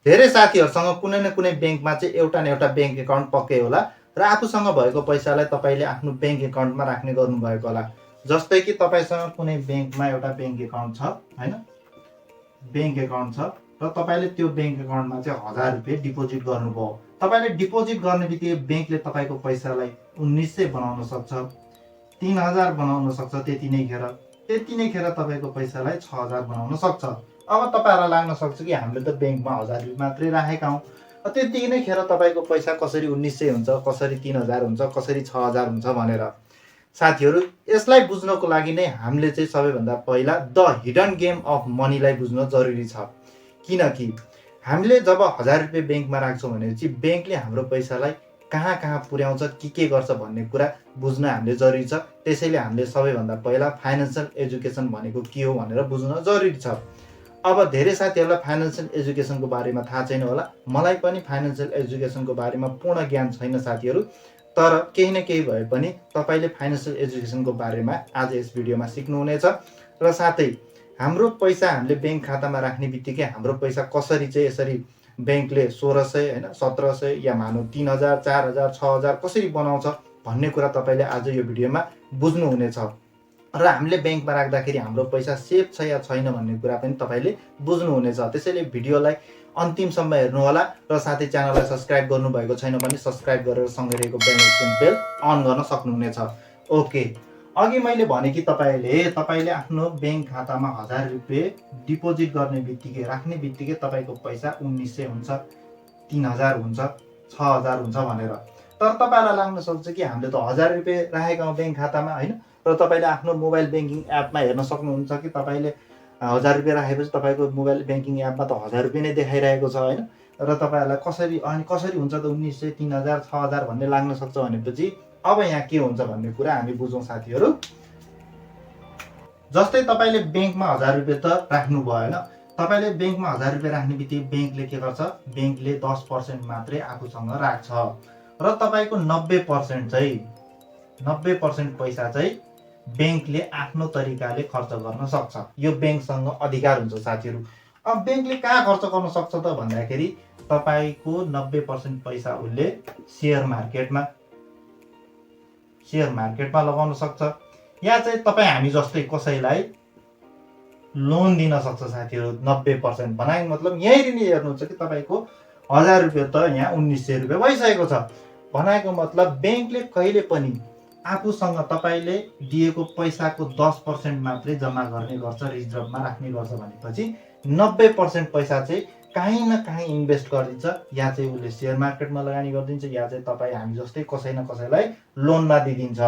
धेरै साथीहरुसँग कुनै न कुनै बैंकमा चाहिँ एउटा न एउटा बैंक एकाउन्ट पक्कै होला र आफूसँग भएको पैसालाई तपाईले आफ्नो बैंक एकाउन्टमा राख्ने गर्नुभएको होला। जस्तै कि तपाईसँग कुनै बैंकमा एउटा बैंक एकाउन्ट छ हैन, बैंक एकाउन्ट छ र तपाईले त्यो बैंक एकाउन्टमा चाहिँ 1000 रुपैयाँ डिपोजिट गर्नुभयो। तपाईले डिपोजिट गर्ने बित्तिकै बैंकले तपाईको पैसालाई 1900 बनाउन सक्छ, 3000 बनाउन सक्छ। त्यति नै खेर तपाईको पैसालाई 6000 बनाउन सक्छ। अब तपाईहरुलाई लाग्न सक्छ कि हामीले त बैंकमा 1000 रुपैयाँ मात्रै राखेका हौं, त्यतिकै नै खेर तपाईको पैसा कसरी 1900 हुन्छ, कसरी 3000 हुन्छ, कसरी 6000 हुन्छ भनेर। साथीहरु, यसलाई बुझ्नको लागि नै हामीले चाहिँ सबैभन्दा पहिला द हिडन गेम अफ मनीलाई बुझ्न जरुरी छ। किनकि हामीले जब 1000 रुपैयाँ बैंकमा राख्छौं भनेपछि बैंकले हाम्रो पैसालाई कहाँ कहाँ पुर्याउँछ, के गर्छ भन्ने कुरा बुझ्न हामीले जरुरी छ। त्यसैले हामीले सबैभन्दा पहिला फाइनान्शियल एजुकेसन भनेको के हो भनेर बुझ्न जरुरी छ। अब धेरै साथीहरुलाई फाइनान्शियल एजुकेसनको बारेमा थाहा छैन होला, मलाई पनि फाइनान्शियल एजुकेसनको बारेमा पूर्ण ज्ञान छैन साथीहरु। तर केही न केही भए पनि तपाईले फाइनान्शियल एजुकेसनको बारेमा आज यस भिडियोमा सिक्नुहुनेछ र साथै हाम्रो पैसा हामीले बैंक खातामा राख्ने बित्तिकै हाम्रो पैसा कसरी चाहिँ यसरी बैंकले 1600 हैन 1700 या मानौ 3000 4000 6000 कसरी बनाउँछ भन्ने कुरा तपाईले आज यो भिडियोमा बुझ्नुहुनेछ र हामीले बैंकमा राख्दाखेरि हाम्रो पैसा सेफ छ या छैन भन्ने कुरा पनि तपाईले बुझ्नुहुनेछ। त्यसैले भिडियोलाई अन्तिमसम्म हेर्नु होला र साथै च्यानललाई सब्स्क्राइब गर्नु भएको छैन भने सब्स्क्राइब गरेर सँगै रहेको बेल अन गर्न सक्नुहुनेछ। ओके, अघि मैले भने कि तपाईले आफ्नो बैंक खातामा 1000 रुपैयाँ डिपोजिट गर्ने बित्तिकै राख्ने बित्तिकै तपाईको पैसा 1900 हुन्छ, 3000 हुन्छ, 6000 हुन्छ भनेर। तर तपाईलाई लाग्न सक्छ कि हामीले त 1000 रुपैयाँ राखेका हौं बैंक खातामा हैन, र तपाईले आफ्नो मोबाइल बैंकिङ एपमा हेर्न सक्नुहुन्छ कि तपाईले 1000 रुपैयाँ राखेपछि तपाईको मोबाइल बैंकिङ एपमा त 1000 रुपैयाँ नै देखाइरहेको छ हैन, र तपाईहरुलाई कसरी हुन्छ त 1900 3000 6000 भन्ने लाग्न सक्छ भनेपछि अब यहाँ के हुन्छ भन्ने कुरा हामी बुझौं साथीहरु। जस्तै तपाईले बैंकमा 1000 रुपैयाँ त राख्नु भयो हैन, तपाईले बैंकमा 1000 रुपैयाँ राख्ने बित्तिकै बैंकले के गर्छ, बैंकले 10% मात्रै आफूसँग राख्छ र तपाईको 90% पैसा चाहिँ बैंकले आफ्नो तरिकाले खर्च गर्न सक्छ। यो बैंकसँग अधिकार हुन्छ साथीहरु। अब बैंकले कहाँ खर्च गर्न सक्छ त भन्दाखेरि तपाईको 90% पैसा उले शेयर मार्केटमा लगाउन सक्छ, या चाहिँ तपाई हामी जस्तै कसैलाई लोन दिन सक्छ साथीहरु। 90% बनाएको मतलब यही नै हेर्नुहुन्छ कि तपाईको 1000 रुपैयाँ त यहाँ 1900 रुपैयाँ भइसकेको छ। बनाएको मतलब बैंकले कहिले पनि आफूसँग तपाईले दिएको पैसाको 10% मात्रै जम्मा गर्ने गर्छ, रिजर्भमा राख्ने गर्छ भनेपछि 90% पैसा चाहिँ कहीँ न कहीँ इन्भेस्ट गरिदिन्छ, या चाहिँ उले शेयर मार्केटमा लगानी गरिदिन्छ, या चाहिँ तपाई हामी जस्तै कसै न कसैलाई लोनमा दिदिन्छ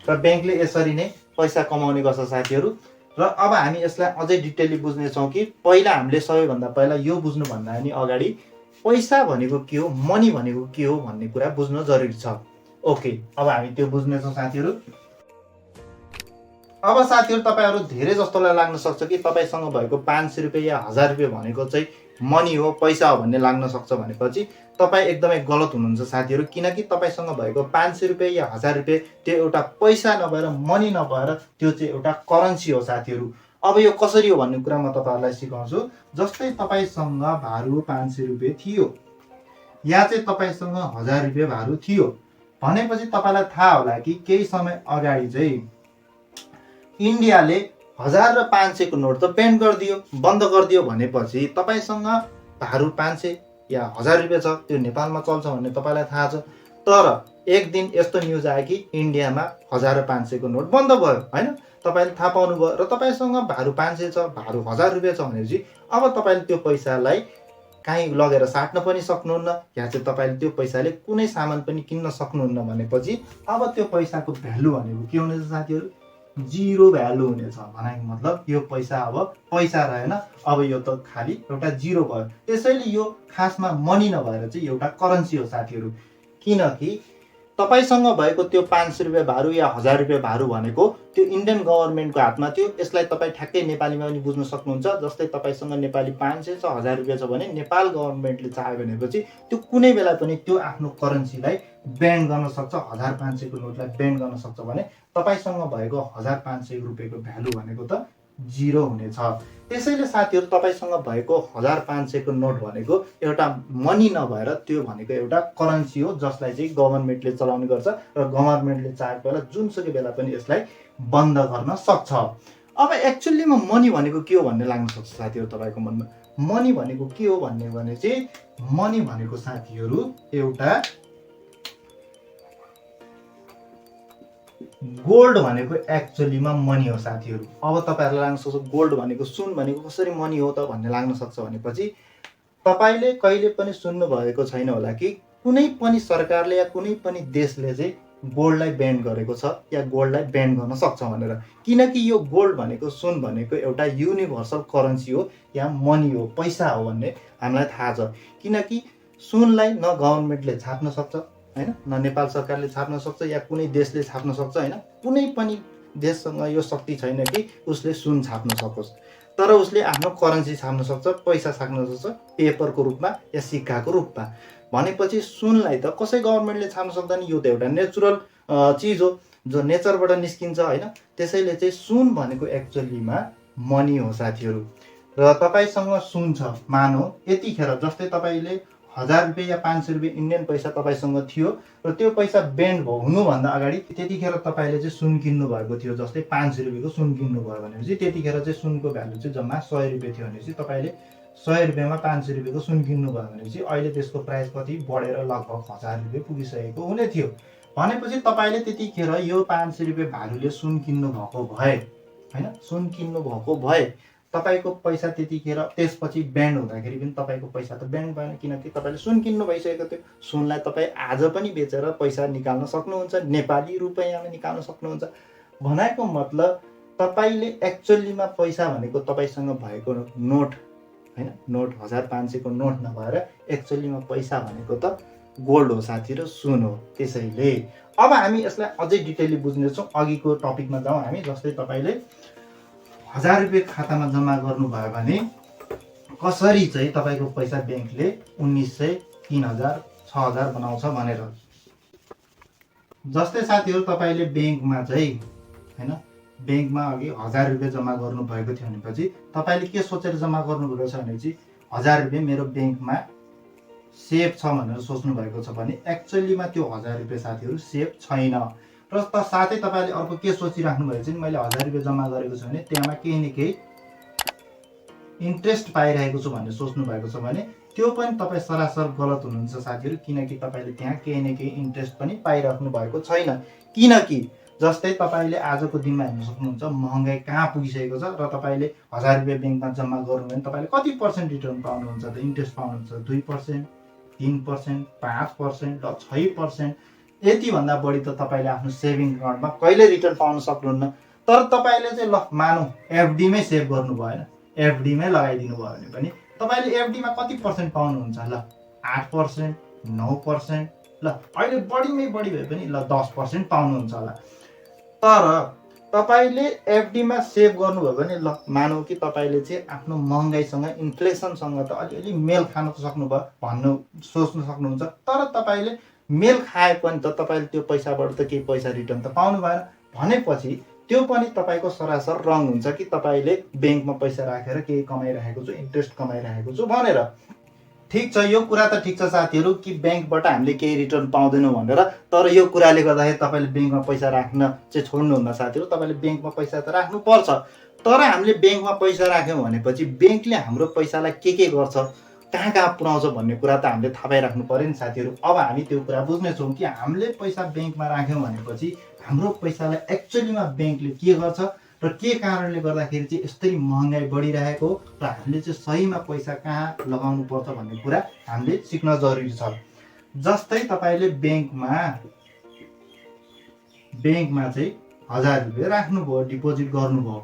र बैंकले यसरी नै पैसा कमाउने गर्छ साथीहरु। र अब हामी यसलाई अझै डिटेलली बुझ्ने छौं कि पहिला हामीले सबैभन्दा पहिला यो बुझ्नु भन्दा पनि अगाडि पैसा भनेको के हो, मनी भनेको के हो भन्ने कुरा बुझ्न जरुरी छ। ओके, अब हामी त्यो बुझ्ने छौं साथीहरु। अब साथीहरु, तपाईहरु धेरै जस्तोलाई लाग्न सक्छ कि तपाईसँग भएको 500 रुपैयाँ या 1000 रुपैयाँ भनेको चाहिँ मनी हो, पैसा हो भन्ने लाग्न सक्छ भनेपछि तपाई एकदमै गलत हुनुहुन्छ साथीहरु। किनकि तपाईसँग भएको 500 रुपैयाँ या 1000 रुपैयाँ त्यो एउटा पैसा नभएर, मनी नभएर त्यो चाहिँ एउटा करेन्सी हो साथीहरु। अब यो कसरी हो भन्ने कुरा म तपाईहरुलाई सिकाउँछु। जस्तै तपाईसँग भारु 500 रुपैयाँ थियो, या चाहिँ तपाईसँग 1000 रुपैयाँ भारु थियो भनेपछि तपाईलाई थाहा होला कि केही समय अगाडि चाहिँ इन्डियाले 1000 र 500 को नोट त ब्यान गरिदियो, बन्द गरिदियो भनेपछि तपाईसँग भारु 500 या 1000 रुपैयाँ छ, त्यो नेपालमा चल्छ भन्ने तपाईलाई थाहा छ। तर एक दिन यस्तो न्यूज आयो कि इन्डियामा 1000 र 500 को नोट बन्द भयो हैन, तपाईले थाहा पाउनु भयो र तपाईसँग भारु 500 छ, भारु 1000 रुपैयाँ छ भनेपछि अब तपाईले त्यो पैसालाई कहीँ लगेर साट्न पनि सक्नुहुन्न, या चाहिँ तपाईले त्यो पैसाले कुनै सामान पनि किन्न सक्नुहुन्न भनेपछि अब त्यो पैसाको भ्यालु भनेको के हुनेछ साथीहरु, जिरो भ्यालु हुनेछ। भनेको मतलब यो पैसा अब पैसा रहेन, अब यो त खाली एउटा जिरो भयो। त्यसैले यो खासमा मनी नभएर चाहिँ एउटा करेन्सी हो साथीहरु। किनकि तपाईसँग भएको त्यो 500 रुपैयाँ भारु या 1000 रुपैयाँ भारु भनेको त्यो इन्डियन गभर्नमेन्टको हातमा थियो। यसलाई तपाई ठ्याक्कै नेपालीमा पनि बुझ्न सक्नुहुन्छ। जस्तै तपाईसँग नेपाली 500 छ, 1000 रुपैयाँ छ भने नेपाल गभर्नमेन्टले चाह्यो भनेपछि त्यो कुनै बेला पनि त्यो आफ्नो करेन्सीलाई ब्यान गर्न सक्छ, 1000 500 को नोटलाई ब्यान गर्न सक्छ। भने तपाईसँग भएको 1000 500 रुपैयाँको भ्यालु भनेको त 0 हुनेछ। त्यसैले साथीहरू तपाईसँग भएको 1500 को नोट भनेको एउटा मनी नभएर त्यो भनेको एउटा करेन्सी हो, जसलाई चाहिँ गभर्नमेन्टले चलाउने गर्छ र गभर्नमेन्टले चाहेको बेला जुनसुकै बेला पनि यसलाई बन्द गर्न सक्छ। अब एक्चुअलीमा मनी भनेको के हो भन्ने लाग्न सक्छ साथीहरू तपाईँको मनमा। मनी भनेको के हो भने चाहिँ मनी भनेको साथीहरू एउटा गोल्ड भनेको एक्चुअलीमा मनी हो साथीहरू। अब तपाईँहरूलाई लाग्न सक्छ गोल्ड भनेको सुन भनेको कसरी मनी हो त भन्ने लाग्न सक्छ भनेपछि तपाईँले कहिले पनि सुन्नु भएको छैन होला कि कुनै पनि सरकारले या कुनै पनि देशले चाहिँ गोल्डलाई ब्यान गरेको छ या गोल्डलाई ब्यान गर्न सक्छ भनेर। किनकि यो गोल्ड भनेको सुन भनेको एउटा युनिभर्सल करेन्सी हो या मनी हो, पैसा हो भन्ने हामीलाई थाहा छ। किनकि सुनलाई न गभर्नमेन्टले छाप्न सक्छ हैन, न नेपाल सरकारले छाप्न सक्छ या कुनै देशले छाप्न सक्छ हैन। कुनै पनि देशसँग यो शक्ति छैन कि उसले सुन छाप्न सकोस्, तर उसले आफ्नो करेन्सी छाप्न सक्छ, पैसा छाप्न सक्छ पेपरको रूपमा या सिक्काको रूपमा। भनेपछि सुनलाई त कसै गभर्नमेन्टले छाप्न सक्दैन, यो त एउटा नेचुरल चिज हो जो नेचरबाट निस्किन्छ हैन। त्यसैले चाहिँ सुन भनेको एक्चुअलीमा मनी हो साथीहरू। र तपाईसँग सुन छ, मानौ यतिखेर जस्तै तपाईँले 1000 रुपियाँ या 500 रुपियाँ इन्डियन पैसा तपाईँसँग थियो र त्यो पैसा ब्यान्ड हुनुभन्दा अगाडि त्यतिखेर तपाईँले चाहिँ सुन किन्नु भएको थियो। जस्तै 500 रुपियाँको सुन किन्नु भयो भनेपछि त्यतिखेर चाहिँ सुनको भ्यालु चाहिँ जम्मा 100 रुपियाँ थियो भनेपछि तपाईँले 100 रुपियाँमा 500 रुपियाँको सुन किन्नु भयो भनेपछि अहिले त्यसको प्राइस कति बढेर लगभग 1000 रुपियाँ पुगिसकेको हुने थियो। भनेपछि तपाईँले त्यतिखेर यो 500 रुपियाँ भ्यालुले सुन किन्नु भएको भए हैन, सुन किन्नु भएको भए तपाईँको पैसा त्यतिखेर त्यसपछि ब्यान्ड हुँदाखेरि पनि तपाईँको पैसा त ब्यान्ड भएन, किनकि तपाईँले सुन किन्नु भइसकेको थियो। सुनलाई तपाईँ आज पनि बेचेर पैसा निकाल्न सक्नुहुन्छ, नेपाली रुपैयाँमा निकाल्न सक्नुहुन्छ। भनेको मतलब तपाईँले एक्चुअलीमा पैसा भनेको तपाईँसँग भएको नोट हैन, नोट 1500 को नोट नभएर एक्चुअलीमा पैसा भनेको त गोल्ड हो साथी र सुन हो। त्यसैले अब हामी यसलाई अझै डिटेलली बुझ्नेछौँ। अघिको टपिकमा जाउँ हामी। जस्तै तपाईँले 1000 रुपियाँ खातामा जम्मा गर्नुभयो भने कसरी चाहिँ तपाईँको पैसा ब्याङ्कले 1900, 3000, 6000 बनाउँछ भनेर। जस्तै साथीहरू तपाईँले ब्याङ्कमा चाहिँ हैन, ब्याङ्कमा अघि 1000 रुपियाँ जम्मा गर्नुभएको थियो भनेपछि तपाईँले के सोचेर जम्मा गर्नुभएको छ भनेपछि 1000 रुपियाँ मेरो ब्याङ्कमा सेभ छ भनेर सोच्नु भएको छ भने एक्चुअलीमा त्यो 1000 रुपियाँ साथीहरू सेभ छैन। र साथै तपाईँले अर्को के सोचिराख्नु भएको छ भने मैले 1000 रुपियाँ जम्मा गरेको छु भने त्यहाँ केही न केही इन्ट्रेस्ट पाइरहेको छु भन्ने सोच्नु भएको छ भने त्यो पनि तपाईँ सरासर गलत हुनुहुन्छ साथीहरू। किनकि तपाईँले त्यहाँ केही न केही इन्ट्रेस्ट पनि पाइराख्नु भएको छैन। किनकि जस्तै तपाईँले आजको दिनमा हेर्न सक्नुहुन्छ महँगाई कहाँ पुगिसकेको छ र तपाईँले 1000 रुपियाँ ब्याङ्कमा जम्मा गर्नु भने तपाईँले कति पर्सेन्ट रिटर्न पाउनुहुन्छ त? इन्ट्रेस्ट पाउनुहुन्छ 2%, 3%, 5%, 6%। यतिभन्दा बढी त तपाईँले आफ्नो सेभिङ अकाउन्टमा कहिले रिटर्न पाउन सक्नुहुन्न। तर तपाईँले चाहिँ ल मानौ एफडीमै सेभ गर्नु भएन, एफडीमै लगाइदिनु भयो भने पनि तपाईँले एफडीमा कति पर्सेन्ट पाउनुहुन्छ? ल 8%, 9%, ल अहिले बढीमै बढी भए पनि ल 10% पाउनुहुन्छ होला। तर तपाईँले एफडीमा सेभ गर्नुभयो भने ल मानौ कि तपाईँले चाहिँ आफ्नो महँगाईसँग इन्फ्लेसनसँग त अलिअलि मेल खान त सक्नुभयो भन्नु सोच्नु सक्नुहुन्छ। तर तपाईँले मेल खाए पनि त तपाईँले त्यो पैसाबाट त केही पैसा रिटर्न त पाउनु भएन। भनेपछि त्यो पनि तपाईँको सरासर रङ हुन्छ कि तपाईँले ब्याङ्कमा पैसा राखेर केही कमाइरहेको छु, इन्ट्रेस्ट कमाइरहेको छु भनेर। ठिक छ, यो कुरा त ठिक छ साथीहरू कि ब्याङ्कबाट हामीले केही रिटर्न पाउँदैनौँ भनेर। तर यो कुराले गर्दाखेरि तपाईँले ब्याङ्कमा पैसा राख्न चाहिँ छोड्नुहुन्न साथीहरू। तपाईँले ब्याङ्कमा पैसा त राख्नुपर्छ। तर हामीले ब्याङ्कमा पैसा राख्यौँ भनेपछि ब्याङ्कले हाम्रो पैसालाई के गर्छ, कहाँ कहाँ पुऱ्याउँछ भन्ने कुरा त हामीले थाहा पाइराख्नु पर्यो नि साथीहरू। अब हामी त्यो कुरा बुझ्नेछौँ कि हामीले पैसा ब्याङ्कमा राख्यौँ भनेपछि हाम्रो पैसालाई एक्चुअलीमा ब्याङ्कले के गर्छ र के कारणले गर्दाखेरि चाहिँ यस्तै महँगाई बढिरहेको र हामीले चाहिँ सहीमा पैसा कहाँ लगाउनु पर्छ भन्ने कुरा हामीले सिक्न जरुरी छ। जस्तै तपाईँले ब्याङ्कमा चाहिँ 1000 रुपियाँ राख्नुभयो, डिपोजिट गर्नुभयो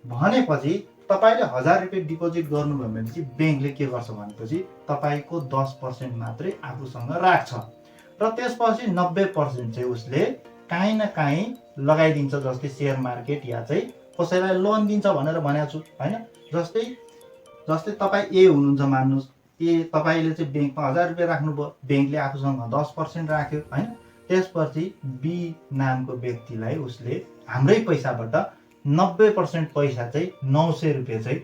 भनेपछि तपाईँले 1000 रुपियाँ डिपोजिट गर्नुभयो भनेपछि ब्याङ्कले के गर्छ भनेपछि तपाईँको 10% मात्रै आफूसँग राख्छ र त्यसपछि 90% चाहिँ उसले काहीँ न काहीँ लगाइदिन्छ। जस्तै सेयर मार्केट या चाहिँ कसैलाई लोन दिन्छ भनेर भनेको छु हैन। जस्तै तपाईँ ए हुनुहुन्छ मान्नुहोस्, ए तपाईँले चाहिँ ब्याङ्कमा 1000 रुपियाँ राख्नुभयो, ब्याङ्कले आफूसँग 10% राख्यो हैन। त्यसपछि बी नामको व्यक्तिलाई उसले हाम्रै पैसाबाट 90% पैसा चाहिँ 900 रुपियाँ चाहिँ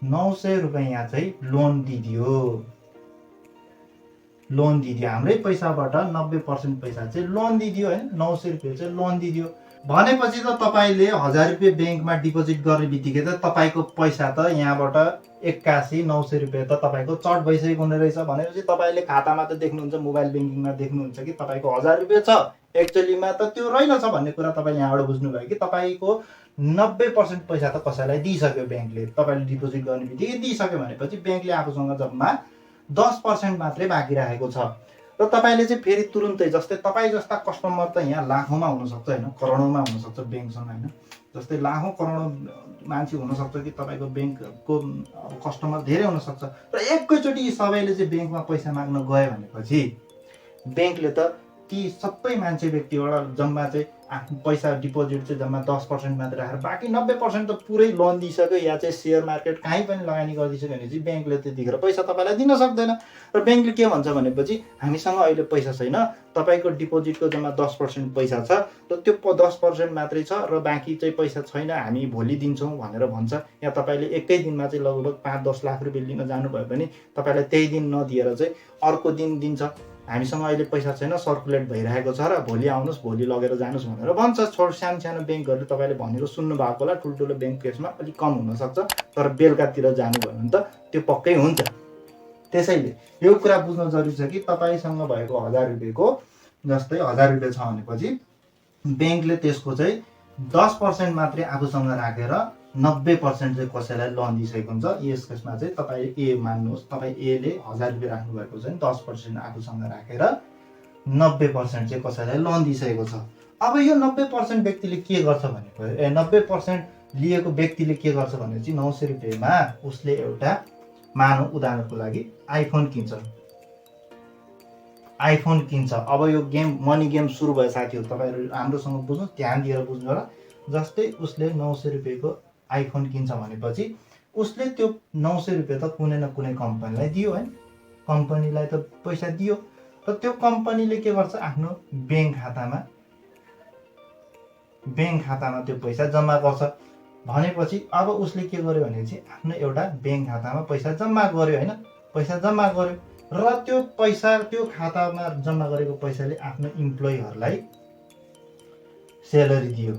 900 रुपियाँ चाहिँ लोन दिदियो। हाम्रै पैसाबाट 90% पैसा चाहिँ लोन दिदियो हैन, 900 रुपियाँ चाहिँ लोन दिदियो। भनेपछि त तपाईले 1000 रुपियाँ ब्याङ्कमा डिपोजिट गर्ने बित्तिकै त तपाईको पैसा त यहाँबाट 81,900 रुपियाँ त तपाईको चट भइसकेको हुने रहेछ। भनेपछि तपाईले खातामा त देख्नुहुन्छ, मोबाइल ब्याङ्किङमा देख्नुहुन्छ कि तपाईको 1000 रुपियाँ छ, एक्चुअलीमा त त्यो रहेनछ भन्ने कुरा तपाईले यहाँबाट बुझ्नुभयो कि तपाईको 90% पैसा त कसैलाई दिइसक्यो ब्याङ्कले। तपाईले डिपोजिट गर्ने बित्तिकै दिइसक्यो भनेपछि ब्याङ्कले आफूसँग जम्मा 10% मात्रै बाँकी राखेको छ। र तपाईले चाहिँ फेरि तुरुन्तै, जस्तै तपाईँ जस्ता कस्टमर त यहाँ लाखौँमा हुनसक्छ होइन, करोडौँमा हुनसक्छ ब्याङ्कसँग होइन, जस्तै लाखौँ करोडौँ मान्छे हुनसक्छ कि तपाईँको ब्याङ्कको कस्टमर धेरै हुनसक्छ। र एकैचोटि सबैले चाहिँ ब्याङ्कमा पैसा माग्न गयो भनेपछि ब्याङ्कले त ती सबै मान्छे व्यक्तिबाट जम्मा चाहिँ आफ्नो पैसा डिपोजिट चाहिँ जम्मा 10% मात्र राखेर बाँकी 90% त पुरै लोन दिइसक्यो या चाहिँ सेयर मार्केट कहीँ पनि लगानी गरिदिइसक्यो भने चाहिँ ब्याङ्कले त्यतिखेर पैसा तपाईँलाई दिन सक्दैन। र ब्याङ्कले के भन्छ भनेपछि हामीसँग अहिले पैसा छैन, तपाईँको डिपोजिटको जम्मा 10% पैसा छ, र त्यो 10% मात्रै छ र बाँकी चाहिँ पैसा छैन, हामी भोलि दिन्छौँ भनेर भन्छ। या तपाईँले एकै दिनमा चाहिँ लगभग 5-10 लाख रुपियाँ लिन जानुभयो भने तपाईँलाई त्यही दिन नदिएर चाहिँ अर्को दिन दिन्छ। हामीसँग अहिले पैसा छैन, सर्कुलेट भइरहेको छ र भोलि आउनुहोस्, भोलि लगेर जानुहोस् भनेर भन्छ। सानो ब्याङ्कहरूले तपाईँले भनेको सुन्नु भएको होला। ठुल्ठुलो ब्याङ्क केसमा अलिक कम हुनसक्छ, तर बेलुकातिर जानुभयो भने त त्यो पक्कै हुन्छ। त्यसैले यो कुरा बुझ्न जरुरी छ कि तपाईँसँग भएको 1000 रुपियाँको, जस्तै 1000 रुपियाँ छ भनेपछि ब्याङ्कले त्यसको चाहिँ 10% मात्रै आफूसँग राखेर 90% चाहिँ कसैलाई लोन दिइसकेको हुन्छ। यस केसमा चाहिँ तपाईँ ए मान्नुहोस्, तपाईँ एले 1000 रुपियाँ राख्नु भएको छ नि, 10% आफूसँग राखेर 90% चाहिँ कसैलाई लोन दिइसकेको छ। अब यो 90% व्यक्तिले के गर्छ भने 90% लिएको व्यक्तिले के गर्छ भने चाहिँ 900 रुपियाँमा उसले एउटा, मानौ उदाहरणको लागि आइफोन किन्छ। अब यो गेम, मनी गेम सुरु भयो साथीहरू, तपाईँहरू राम्रोसँग बुझ्नु, ध्यान दिएर बुझ्नु होला। जस्तै उसले 900 रुपियाँको आइफोन किन्छ भनेपछि उसले त्यो 900 रुपियाँ त कुनै न कुनै कम्पनीलाई दियो होइन, कम्पनीलाई त पैसा दियो। र त्यो कम्पनीले के गर्छ, आफ्नो ब्याङ्क खातामा त्यो पैसा जम्मा गर्छ। भनेपछि अब उसले के गर्यो भने चाहिँ आफ्नो एउटा ब्याङ्क खातामा पैसा जम्मा गर्यो होइन, पैसा जम्मा गर्यो र त्यो पैसा, त्यो खातामा जम्मा गरेको पैसाले आफ्नो इम्प्लोइहरूलाई सेलरी दियो।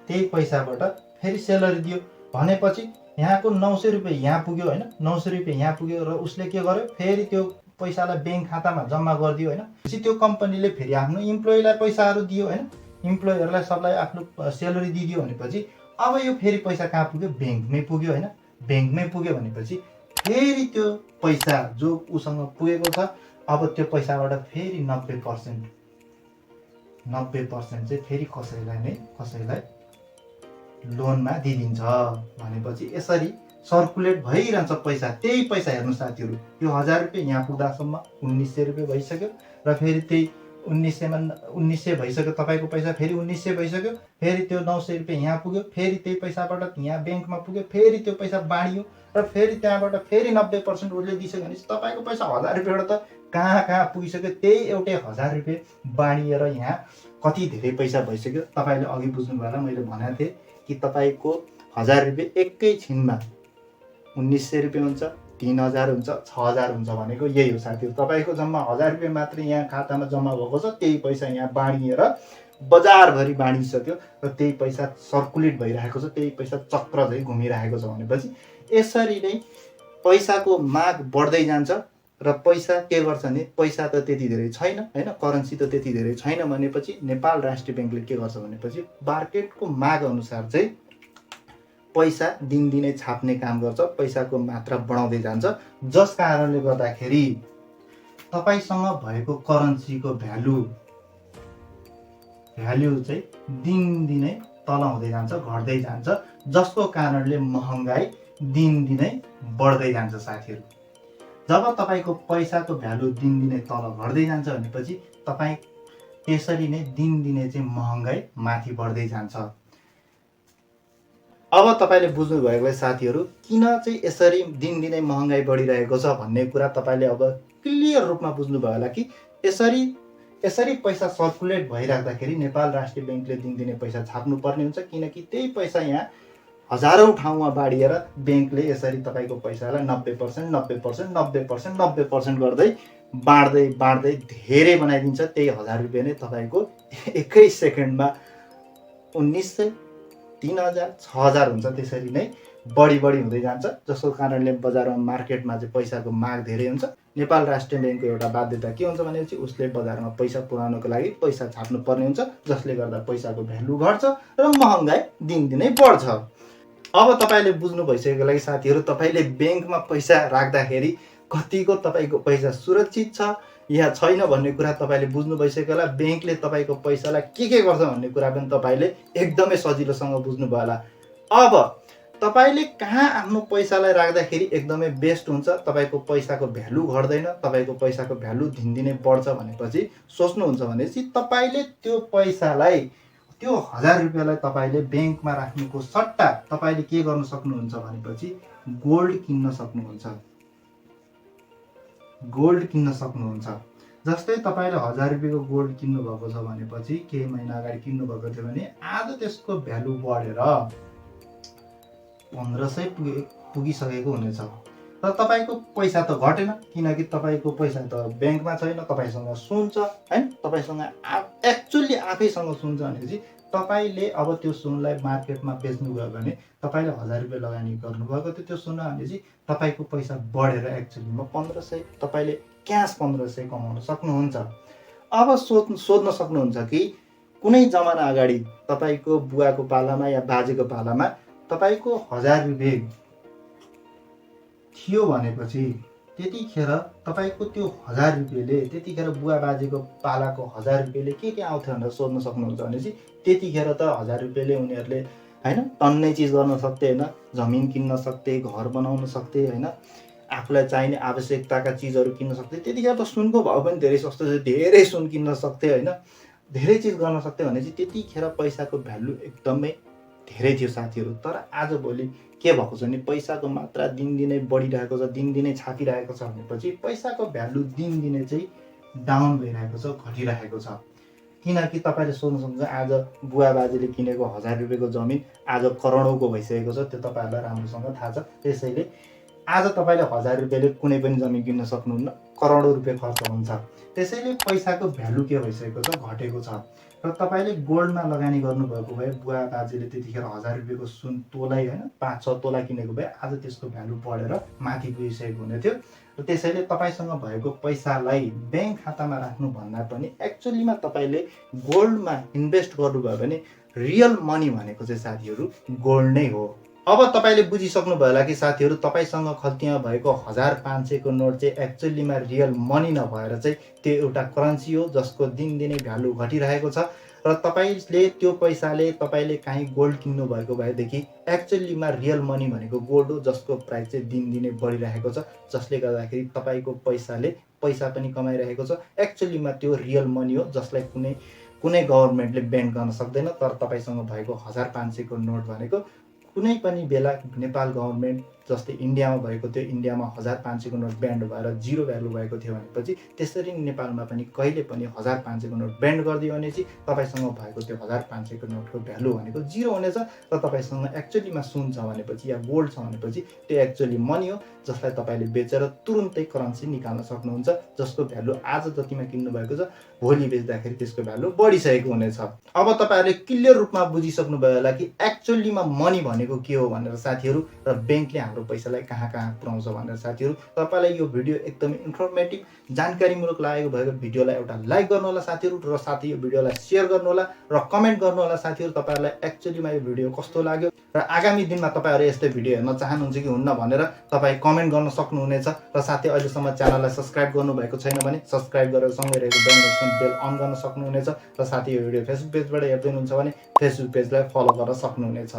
त्यही पैसाबाट फेरि सेलरी दियो भनेपछि यहाँको 900 रुपियाँ यहाँ पुग्यो होइन, 900 रुपियाँ यहाँ पुग्यो र उसले के गर्यो, फेरि त्यो पैसालाई ब्याङ्क खातामा जम्मा गरिदियो होइन। त्यो कम्पनीले फेरि आफ्नो इम्प्लोइलाई पैसाहरू दियो होइन, इम्प्लोइहरूलाई सबलाई आफ्नो सेलरी दिइदियो भनेपछि अब यो फेरि पैसा कहाँ पुग्यो, ब्याङ्कमै पुग्यो होइन। ब्याङ्कमै पुग्यो भनेपछि फेरि त्यो पैसा जो उसँग पुगेको छ, अब त्यो पैसाबाट फेरि 90% चाहिँ फेरि कसैलाई लोनमा दिइदिन्छ। भनेपछि यसरी सर्कुलेट भइरहन्छ पैसा। त्यही पैसा हेर्नु साथीहरू, यो 1000 रुपियाँ यहाँ पुग्दासम्म 1900 रुपियाँ भइसक्यो र फेरि त्यही 1900 भइसक्यो, तपाईँको पैसा फेरि 1900 भइसक्यो, फेरि त्यो 900 रुपियाँ यहाँ पुग्यो, फेरि त्यही पैसाबाट यहाँ ब्याङ्कमा पुग्यो, फेरि त्यो पैसा बाँडियो र फेरि त्यहाँबाट फेरि 90% उसले दिइसक्यो भने तपाईँको पैसा 1000 रुपियाँबाट त कहाँ पुगिसक्यो। त्यही एउटै 1000 रुपियाँ बाँडिएर यहाँ कति धेरै पैसा भइसक्यो। तपाईँले अघि बुझ्नु भयो होला, मैले भनेको थिएँ कि तपाईँको 1000 रुपियाँ एकैछिनमा 1900 रुपियाँ हुन्छ, 3000 हुन्छ, 6000 हुन्छ भनेको यही हो साथीहरू। तपाईँको जम्मा 1000 रुपियाँ मात्रै यहाँ खातामा जम्मा भएको छ, त्यही पैसा यहाँ बाँडिएर बजारभरि बाँडिसक्यो र त्यही पैसा सर्कुलेट भइरहेको छ, त्यही पैसा चक्र चाहिँ घुमिरहेको छ। भनेपछि यसरी नै पैसाको माग बढ्दै जान्छ र पैसा के गर्छ भने, पैसा त त्यति धेरै छैन होइन, करेन्सी त त्यति धेरै छैन भनेपछि नेपाल राष्ट्रिय ब्याङ्कले के गर्छ भनेपछि मार्केटको माग अनुसार चाहिँ पैसा दिनदिनै छाप्ने काम गर्छ, पैसाको मात्रा बढाउँदै जान्छ। जस कारणले गर्दाखेरि तपाईसँग भएको करेन्सीको भ्यालु चाहिँ दिनदिनै तल हुँदै जान्छ, घट्दै जान्छ, जसको कारणले महँगाई दिनदिनै बढ्दै जान्छ साथीहरू। जब तपाईँको पैसाको भ्यालु दिनदिनै तल घट्दै जान्छ भनेपछि तपाईँ त्यसरी नै दिनदिनै चाहिँ महँगाई माथि बढ्दै जान्छ। अब तपाईँले बुझ्नुभएको साथीहरू, किन चाहिँ यसरी दिनदिनै महँगाई बढिरहेको छ भन्ने कुरा तपाईँले अब क्लियर रूपमा बुझ्नुभयो होला कि यसरी यसरी पैसा सर्कुलेट भइराख्दाखेरि नेपाल राष्ट्रिय बैंकले दिनदिनै पैसा छाप्नुपर्ने हुन्छ, किनकि त्यही पैसा यहाँ हजारौँ ठाउँमा बाँडिएर बैंकले यसरी तपाईँको पैसालाई 90% 90% 90% 90% गर्दै बाँड्दै धेरै बनाइदिन्छ। त्यही 1000 रुपियाँ नै तपाईँको एकै सेकेन्डमा 1900, 3000, 6000 हुन्छ। त्यसरी नै बढी हुँदै जान्छ, जसको कारणले बजारमा मार्केटमा चाहिँ पैसाको माग धेरै हुन्छ। नेपाल राष्ट्रिय बैंकको एउटा बाध्यता के हुन्छ भनेपछि उसले बजारमा पैसा पुर्याउनको लागि पैसा छाप्नु पर्ने हुन्छ, जसले गर्दा पैसाको भ्यालु घट्छ र महँगाई दिनदिनै बढ्छ। अब तपाईँले बुझ्नु भइसकेको लागि साथीहरू, तपाईँले बैंकमा पैसा राख्दाखेरि कतिको तपाईँको पैसा सुरक्षित छ या छैन भन्ने कुरा तपाईँले बुझ्नु भइसक्यो होला। बैंकले तपाईँको पैसालाई के गर्छ भन्ने कुरा पनि तपाईँले एकदमै सजिलोसँग बुझ्नुभयो होला। अब तपाईँले कहाँ आफ्नो पैसालाई राख्दाखेरि एकदमै बेस्ट हुन्छ, तपाईँको पैसाको भ्यालु घट्दैन, तपाईँको पैसाको भ्यालु दिनदिनै बढ्छ भनेपछि सोच्नुहुन्छ भनेपछि तपाईँले त्यो पैसालाई, त्यो 1000 रुपियाँलाई तपाईँले बैंकमा राख्नुको सट्टा तपाईँले के गर्न सक्नुहुन्छ भनेपछि गोल्ड किन्न सक्नुहुन्छ। गोल्ड किन्न सक्नुहुन्छ। जस्तै तपाईँले 1000 रुपियाँको गोल्ड किन्नु भएको छ भनेपछि केही महिना अगाडि किन्नु भएको थियो भने आज त्यसको भ्यालु बढेर 1500 पुगिसकेको हुनेछ र तपाईँको पैसा त घटेन, किनकि तपाईँको पैसा त बैंकमा छैन, तपाईँसँग सुन छ हैन, तपाईँसँग एक्चुअली आफैसँग सुन छ भनेपछि तपाईँले अब त्यो सुनलाई मार्केटमा बेच्नुभयो भने तपाईँले 1000 रुपियाँ लगानी गर्नुभएको थियो त्यो सुन भनेपछि तपाईँको पैसा बढेर एक्चुअलीमा 1500, तपाईँले क्यास 1500 कमाउन सक्नुहुन्छ। अब सोध्न सक्नुहुन्छ कि कुनै जमाना अगाडि तपाईँको बुवाको पालामा या बाजेको पालामा तपाईँको 1000 रुपियाँ थियो भनेपछि त्यतिखेर तपाईँको त्यो 1000 रुपियाँले, त्यतिखेर बुवा बाजेको पालाको 1000 रुपियाँले के आउँथ्यो भनेर सोध्न सक्नुहुन्छ भनेपछि त्यतिखेर त 1000 रुपियाँले उनीहरूले हैन टन्नै चिज गर्न सक्थे, हैन जमिन किन्न सक्थे, घर बनाउन सक्थे, हैन आफूलाई चाहिने आवश्यकताका चिजहरू किन्न सक्थे। त्यतिखेर त सुनको भाउ पनि धेरै सस्तो थियो, धेरै सुन किन्न सक्थे, हैन धेरै चिज गर्न सक्थे भनेपछि त्यतिखेर पैसाको भ्यालु एकदमै धेरै थियो साथीहरू। तर आजभोलि के भएको छ भने पैसाको मात्रा दिनदिनै बढिरहेको छ, दिनदिनै छापिरहेको छ भनेपछि पैसाको भ्यालु दिनदिनै चाहिँ डाउन भइरहेको छ, घटिरहेको छ। किनकि तपाईँले सोध्न सक्नुहुन्छ आज बुवा बाजेले किनेको 1000 रुपियाँको जमिन आज करोडौँको भइसकेको छ, त्यो तपाईँहरूलाई राम्रोसँग थाहा छ। त्यसैले आज तपाईँले 1000 रुपियाँले कुनै पनि जमिन किन्न सक्नुहुन्न, करोडौँ रुपियाँ खर्च हुन्छ। त्यसैले पैसाको भ्यालु के भइसकेको छ, घटेको छ। र तपाईँले गोल्डमा लगानी गर्नुभएको भए बुवा बाजेले त्यतिखेर 1000 रुपियाँको सुन तोलै हैन 5-6 तोला किनेको भए आज त्यसको भ्यालु बढेर माथि पुगिसकेको हुने थियो। र त्यसैले तपाईँसँग भएको पैसालाई बैंक खातामा राख्नुभन्दा पनि एक्चुअलीमा तपाईँले गोल्डमा इन्भेस्ट गर्नुभयो भने रियल मनी भनेको चाहिँ साथीहरू गोल्ड नै हो। अब तपाईँले बुझिसक्नु भयो होला कि साथीहरू, तपाईँसँग खल्तीमा भएको 1500 को नोट चाहिँ एक्चुअलीमा रियल मनी नभएर चाहिँ त्यो एउटा करेन्सी हो जसको दिनदिनै भ्यालु घटिरहेको छ। र तपाईँले त्यो पैसाले तपाईँले काहीँ गोल्ड किन्नु भएको भएदेखि एक्चुअलीमा रियल मनी भनेको गोल्ड हो जसको प्राइस चाहिँ दिनदिनै बढिरहेको छ, जसले गर्दाखेरि तपाईँको पैसाले पैसा पनि कमाइरहेको छ। एक्चुअलीमा त्यो रियल मनी हो जसलाई कुनै गभर्मेन्टले ब्यान गर्न सक्दैन। तर तपाईँसँग भएको 1500 को नोट भनेको कुनै पनि बेला नेपाल गभर्मेन्ट जस्तै इन्डियामा भएको थियो, इन्डियामा 1500 को नोट ब्यान्ड भएर जिरो भ्यालु भएको थियो भनेपछि त्यसरी नेपालमा पनि कहिले पनि 1500 को नोट ब्यान्ड गरिदियो भने चाहिँ तपाईँसँग भएको त्यो 1500 को नोटको भ्यालु भनेको जिरो हुनेछ। र तपाईँसँग एक्चुअलीमा सुन छ भनेपछि या गोल्ड छ भनेपछि त्यो एक्चुअली मनी हो जसलाई तपाईँले बेचेर तुरुन्तै करेन्सी निकाल्न सक्नुहुन्छ, जसको भ्यालु आज जतिमा किन्नु भएको छ भोलि बेच्दाखेरि त्यसको भ्यालु बढिसकेको हुनेछ। अब तपाईँहरूले क्लियर रूपमा बुझिसक्नु भयो होला कि एक्चुअलीमा मनी भनेको के हो भनेर साथीहरू, र बैंकले हाम्रो पैसालाई कहाँ पुर्याउँछ भनेर साथीहरू। तपाईँलाई यो भिडियो एकदमै इन्फर्मेटिभ जानकारीमूलक लागेको भएको भिडियोलाई एउटा लाइक गर्नु होला साथीहरू, र साथै यो भिडियोलाई सेयर गर्नु होला र कमेन्ट गर्नु होला साथीहरू तपाईँहरूलाई एक्चुअलीमा यो भिडियो कस्तो लाग्यो। र आगामी दिनमा तपाईँहरू यस्तै भिडियो हेर्न चाहनुहुन्छ कि हुन्न भनेर तपाईँ कमेन्ट गर्न सक्नुहुनेछ। र साथै अहिलेसम्म च्यानललाई सब्स्क्राइब गर्नुभएको छैन भने सब्स्क्राइब गरेर सँगै रहेको बेल अन गर्न सक्नुहुनेछ। र साथै यो भिडियो फेसबुक पेजबाट हेर्दै हुनुहुन्छ भने फेसबुक पेजलाई फलो गर्न सक्नुहुनेछ।